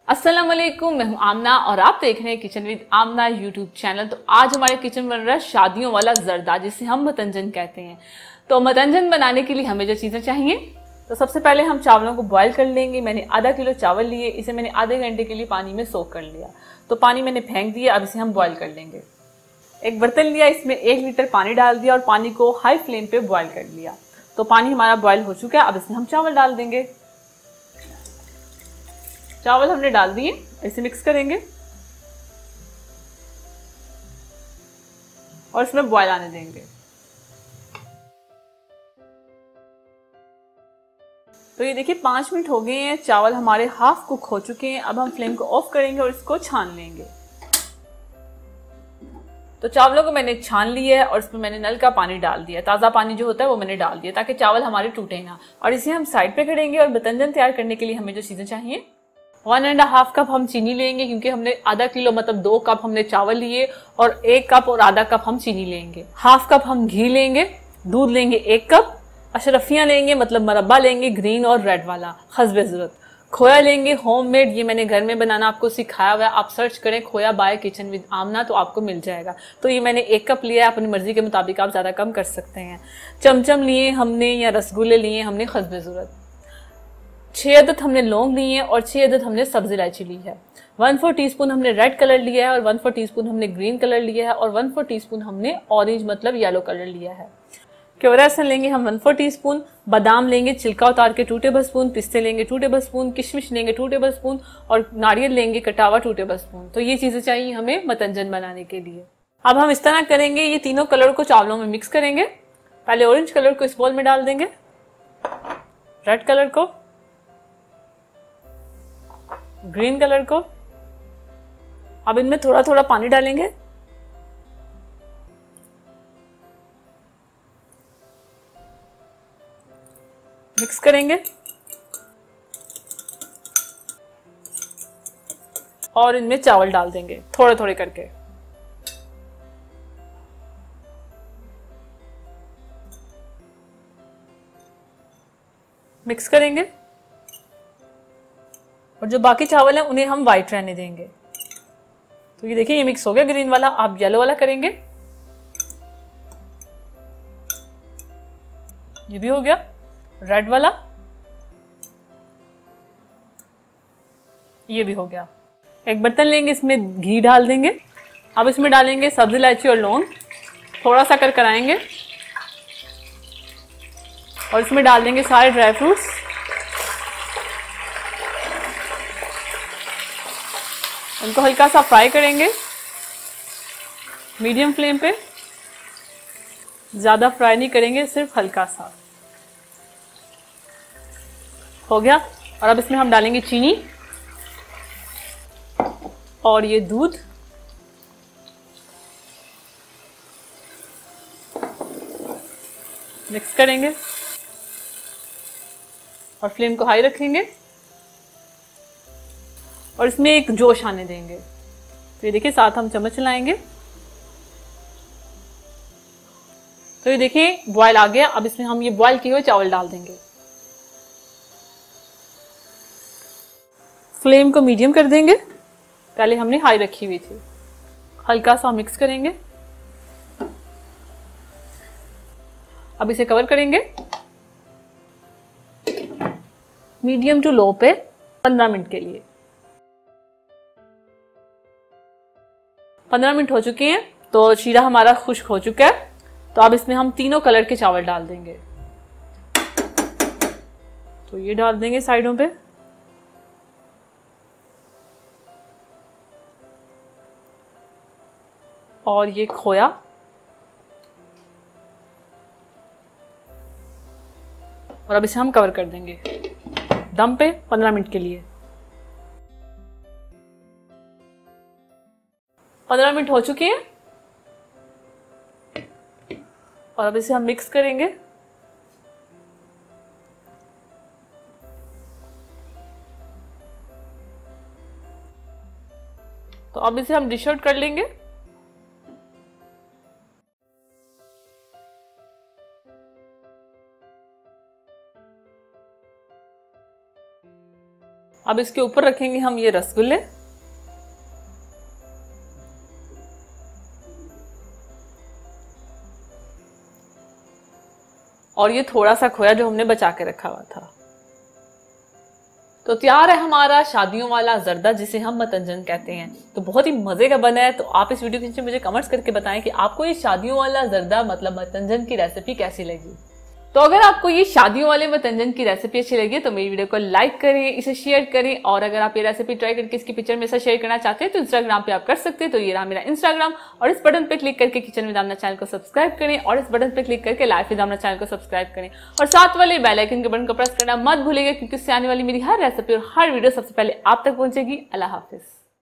अस्सलाम वालेकुम, मैं हूं आमना और आप देख रहे हैं kitchen with Aamna YouTube channel. तो आज हमारे किचन बन रहा है शादियों वाला जर्दा, जिसे हम मतंजन कहते हैं। तो मतंजन बनाने के लिए हमें जो चीजें चाहिए, तो सबसे पहले हम चावलों को बॉईल कर लेंगे। मैंने आधा किलो चावल लिए, इसे मैंने आधे घंटे के लिए पानी में सोक कर लिया। तो पानी मैंने फेंक दिया, अब इसे हम बॉईल कर लेंगे। एक बर्तन लिया, इसमें 1 लीटर पानी डाल दिया और पानी को हाई फ्लेम पे बॉईल कर लिया। तो पानी हमारा बॉईल हो चुका है, अब इसमें हम चावल डाल देंगे। चावल हमने डाल दिए, इसे मिक्स करेंगे और इसमें बॉईल आने देंगे। तो ये देखिए 5 मिनट हो गए हैं, चावल हमारे हाफ कुक हो चुके हैं। अब हम फ्लेम को ऑफ करेंगे और इसको छान लेंगे। तो चावलों को मैंने छान लिया है और इसमें मैंने नल का पानी डाल दिया। ताज़ा पानी जो होता है वो मैंने डाल दिया ताकि चावल हमारे टूटे ना। और इसे हम साइड पे करेंगे। और मतंजन तैयार करने के लिए हमें जो चीज़ें चाहिए, 1.5 कप हम चीनी लेंगे, क्योंकि हमने आधा किलो मतलब 2 कप हमने चावल लिए और 1 कप और आधा कप हम चीनी लेंगे। हाफ कप हम घी लेंगे, दूध लेंगे 1 कप, अशरफियाँ लेंगे मतलब मरब्बा लेंगे ग्रीन और रेड वाला हस्बे ज़रूरत। खोया लेंगे होममेड, ये मैंने घर में बनाना आपको सिखाया हुआ है। आप सर्च करें खोया बाय किचन विद आमना तो आपको मिल जाएगा। तो ये मैंने 1 कप लिया है, अपनी मर्जी के मुताबिक आप ज़्यादा कम कर सकते हैं। चमचम लिए हमने या रसगुल्ले लिए हमने हस्बे ज़रूरत। 6 अदद हमने लौंग लिए हैं और 6 अदद हमने सब्जी इलायची ली है। 1/4 टीस्पून हमने रेड कलर लिया है और 1/4 टीस्पून हमने ग्रीन कलर लिया है और 1/4 टीस्पून हमने ऑरेंज मतलब येलो कलर लिया है। केवड़ा लहसुन लेंगे हम 1/4 टीस्पून, बादाम लेंगे छिलका उतार के 2 टेबल स्पून, पिस्ते लेंगे 2 टेबल स्पून, किशमिश लेंगे 2 टेबल स्पून और नारियल लेंगे कटा हुआ 2 टेबल स्पून। तो ये चीजें चाहिए हमें मतंजन बनाने के लिए। अब हम इस तरह करेंगे, ये तीनों कलर को चावलों में मिक्स करेंगे। पहले ऑरेंज कलर को इस बोल में डाल देंगे, रेड कलर को, ग्रीन कलर को। अब इनमें थोड़ा थोड़ा पानी डालेंगे। मिक्स करेंगे और इनमें चावल डाल देंगे थोड़े थोड़े करके। मिक्स करेंगे और जो बाकी चावल हैं उन्हें हम वाइट रहने देंगे। तो ये देखिए ये मिक्स हो गया ग्रीन वाला। आप येलो वाला करेंगे, ये भी हो गया। रेड वाला, ये भी हो गया। एक बर्तन लेंगे, इसमें घी डाल देंगे। अब इसमें डालेंगे सब्जी इलायची और लौंग, थोड़ा सा कर कराएंगे और इसमें डाल देंगे सारे ड्राई फ्रूट्स। उनको हल्का सा फ्राई करेंगे मीडियम फ्लेम पे, ज्यादा फ्राई नहीं करेंगे, सिर्फ हल्का सा। हो गया। और अब इसमें हम डालेंगे चीनी और ये दूध। मिक्स करेंगे और फ्लेम को हाई रखेंगे और इसमें एक जोश आने देंगे। तो ये देखिए साथ हम चम्मच चलाएंगे। तो ये देखिए बॉयल आ गया। अब इसमें हम ये बॉयल किए हुए चावल डाल देंगे। फ्लेम को मीडियम कर देंगे, पहले हमने हाई रखी हुई थी। हल्का सा मिक्स करेंगे। अब इसे कवर करेंगे मीडियम टू लो पे 15 मिनट के लिए। 15 मिनट हो चुके हैं, तो शीरा हमारा खुश्क हो चुका है। तो अब इसमें हम तीनों कलर के चावल डाल देंगे। तो ये डाल देंगे साइडों पे। और ये खोया, और अब इसे हम कवर कर देंगे दम पे 15 मिनट के लिए। 15 मिनट हो चुके हैं और अब इसे हम मिक्स करेंगे। तो अब इसे हम डिश आउट कर लेंगे। अब इसके ऊपर रखेंगे हम ये रसगुल्ले। और ये थोड़ा सा खोया जो हमने बचा के रखा हुआ था। तो तैयार है हमारा शादियों वाला जर्दा, जिसे हम मतंजन कहते हैं। तो बहुत ही मजे का बना है। तो आप इस वीडियो के नीचे मुझे कमेंट्स करके बताएं कि आपको ये शादियों वाला जर्दा मतलब मतंजन की रेसिपी कैसी लगी। तो अगर आपको ये शादियों वाले मतंजन की रेसिपी अच्छी लगी तो मेरी वीडियो को लाइक करें, इसे शेयर करें। और अगर आप ये रेसिपी ट्राई करके इसकी पिक्चर में से शेयर करना चाहते हैं तो इंस्टाग्राम पे आप कर सकते हैं। तो ये रहा मेरा इंस्टाग्राम, और इस बटन पे क्लिक करके किचन विद आमना चैनल को सब्सक्राइब करें, और इस बटन पे क्लिक करके लाइफ विद आमना चैनल को सब्सक्राइब करें, और साथ वाले बेल आइकन के बटन को प्रेस करना मत भूलिएगा, क्योंकि इससे आने वाली मेरी हर रेसिपी और हर वीडियो सबसे पहले आप तक पहुंचेगी। अल्लाह हाफिज।